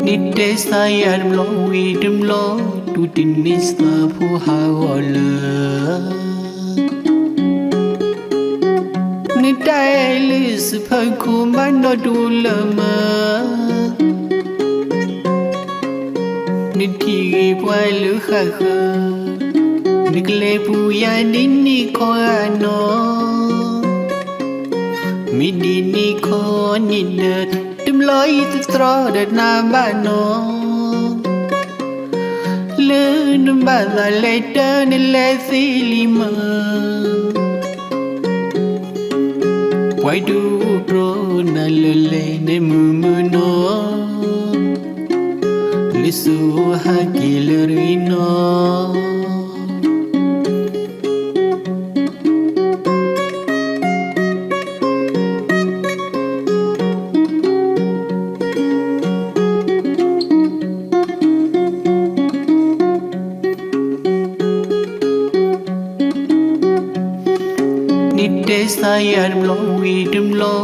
Nite sayar mlo idem lo tu tinis la pu hawala Nite elis phaku mano dulama Niti pwalu khakha Nikle pu ya nini ko ano Midini ko nidat Dem loi tro dat na ba no Le dum ba la later ni le silima Why do pro na le ne mu no Lisu ha kilerino Nite sayar mlo idem lo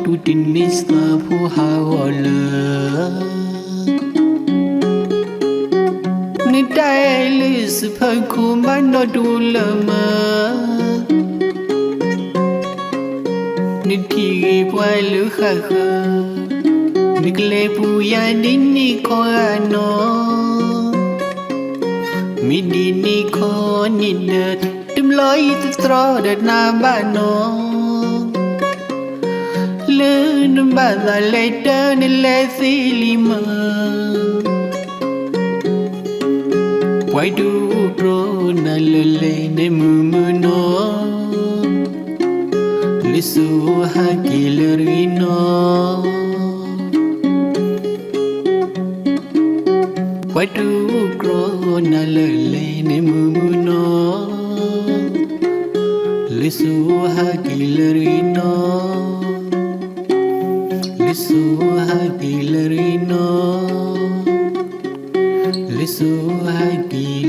tu tinis la pu hawala Nite elis phaku mano dulama Niti pwalu khakha Nikle pu ya nini ko ano Midini ko nidat Dem loi tro dat na ba no Le dum ba la later ni le silima Why do pro na le ne mu no Lisu ha kilerino Why do grow na le ne mu no Lisu ha kilerino Lisu ha kilerino Lisu ha kilerino